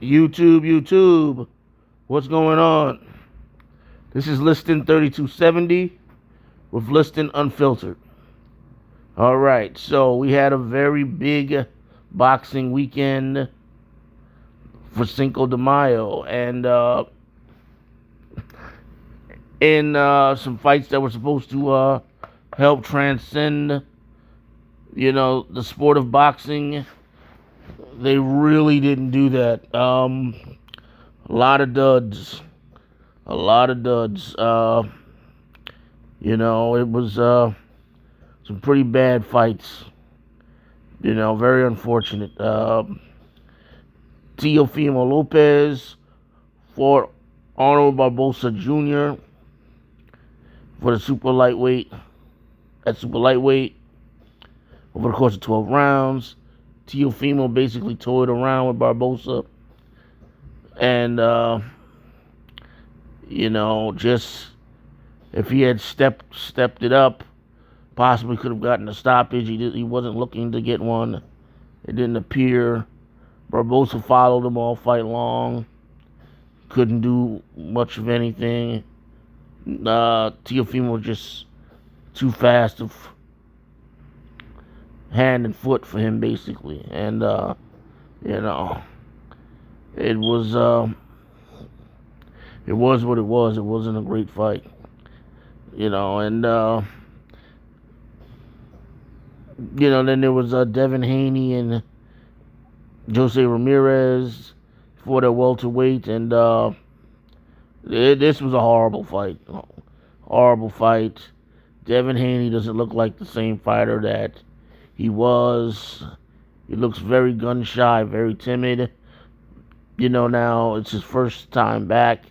YouTube, what's going on? This is Liston 3270 with Liston Unfiltered. All right, so we had a very big boxing weekend for Cinco de Mayo, and in some fights that were supposed to help transcend, the sport of boxing, they really didn't do that. A lot of duds. A lot of duds. It was some pretty bad fights. Very unfortunate. Teofimo Lopez fought Arnold Barboza Jr. for the super lightweight. At super lightweight, over the course of 12 rounds, Teofimo basically toyed around with Barboza, and just if he had stepped it up, possibly could have gotten a stoppage. He wasn't looking to get one. It didn't appear. Barboza followed him all fight long. Couldn't do much of anything. Teofimo was just too fast of hand and foot for him, basically. And it was what it was. It wasn't a great fight. Then there was Devin, Haney, and Jose Ramirez for the welterweight, and this was a horrible fight. Horrible fight. Devin Haney doesn't look like the same fighter that he was. He looks very gun shy, very timid. Now it's his first time back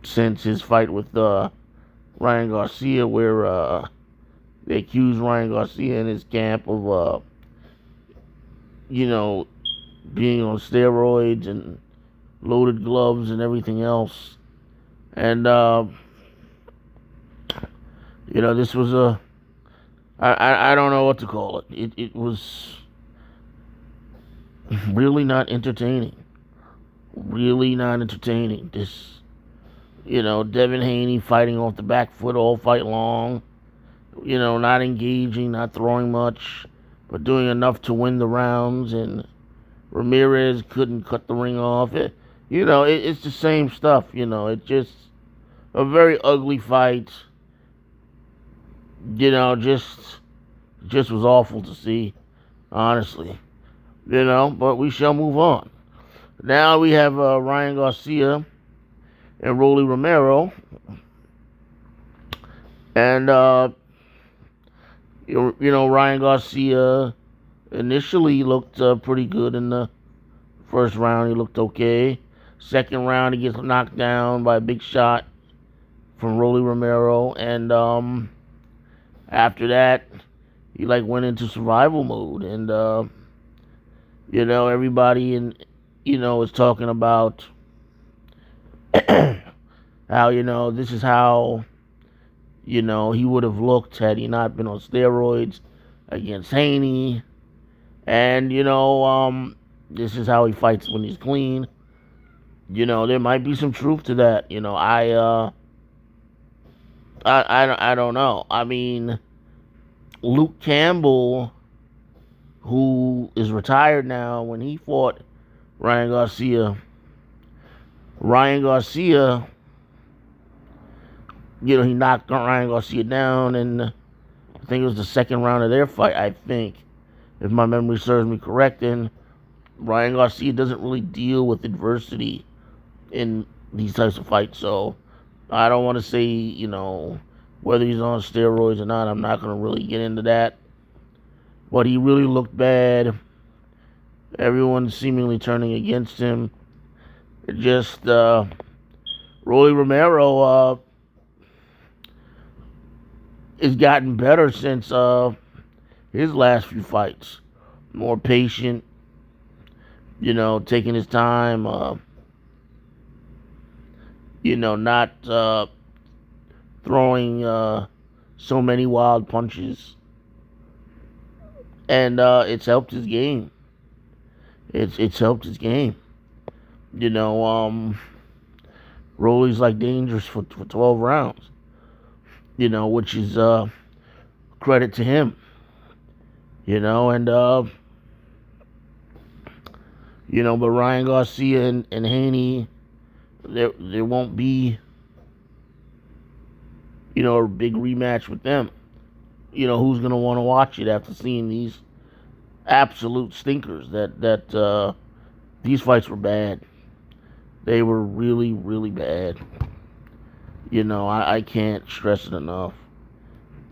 since his fight with Ryan Garcia, where they accused Ryan Garcia and his camp of, being on steroids and loaded gloves and everything else. And, this was I don't know what to call it. It was really not entertaining. Really not entertaining. Devin Haney fighting off the back foot all fight long. Not engaging, not throwing much, but doing enough to win the rounds. And Ramirez couldn't cut the ring off. It's the same stuff. It's just a very ugly fight. Just was awful to see, honestly. But we shall move on. Now we have Ryan Garcia and Rolly Romero. And, Ryan Garcia initially looked pretty good in the first round. He looked okay. Second round, he gets knocked down by a big shot from Rolly Romero. And after that, he went into survival mode. And, everybody is talking about how, this is how, he would have looked had he not been on steroids against Haney. And, this is how he fights when he's clean. There might be some truth to that. I don't know. I mean, Luke Campbell, who is retired now, when he fought Ryan Garcia, he knocked Ryan Garcia down, and I think it was the second round of their fight, I think, if my memory serves me correct. And Ryan Garcia doesn't really deal with adversity in these types of fights, so I don't want to say, whether he's on steroids or not. I'm not going to really get into that. But he really looked bad. Everyone's seemingly turning against him. It just, Rolly Romero has gotten better since his last few fights. More patient, taking his time, not throwing so many wild punches. And it's helped his game. It's helped his game. You know, Rolly's like dangerous for 12 rounds. Which is credit to him. And but Ryan Garcia and Haney, there won't be a big rematch with them. Who's gonna want to watch it after seeing these absolute stinkers? That these fights were bad. They were really, really bad. I can't stress it enough.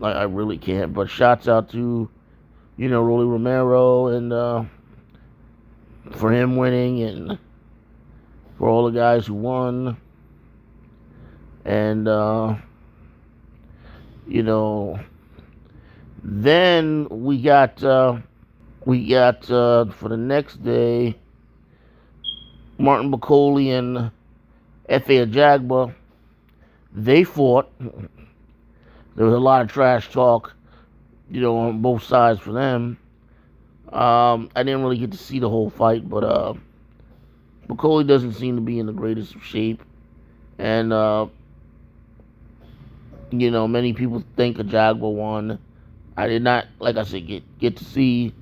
I really can't. But shouts out to Rolly Romero and for him winning and for all the guys who won. And then we got for the next day, Martin Bakole and F.A. Ajagba, they fought. There was a lot of trash talk, on both sides for them. I didn't really get to see the whole fight, but Bakole doesn't seem to be in the greatest of shape. And, many people think Ajagba won. I did not, like I said, get to see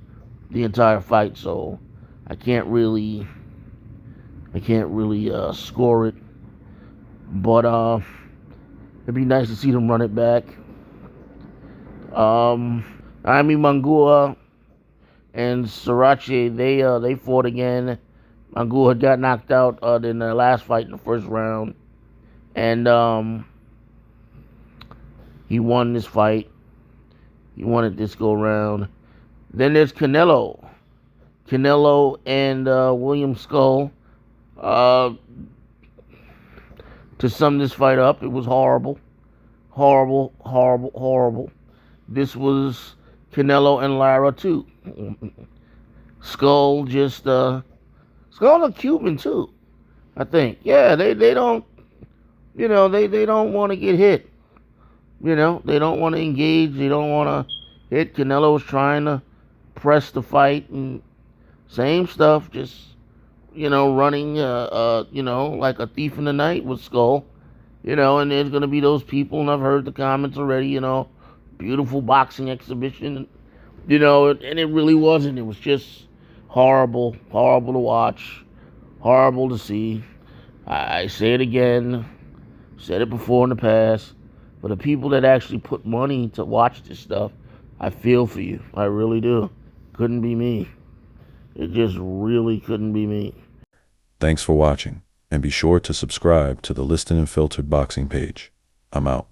the entire fight, so I can't really score it. But it'd be nice to see them run it back. Jaime Mangua and Sarache, they fought again. Mangua had got knocked out in the last fight in the first round, and he won this fight. He won it this go round. Then there's Canelo and William Scull. To sum this fight up, it was horrible. This was Canelo and Lara too. Scull's a Cuban too, I think. Yeah, they don't, they don't want to get hit. They don't want to engage. They don't want to hit. Canelo's trying to press the fight and same stuff, just running, like a thief in the night with Scull, and there's going to be those people, and I've heard the comments already, beautiful boxing exhibition, and it really wasn't. It was just horrible to watch, horrible to see. I say it again, said it before in the past, for the people that actually put money to watch this stuff, I feel for you. I really do. Couldn't be me. It just really couldn't be me. Thanks for watching, and be sure to subscribe to the Liston Unfiltered boxing page. I'm out.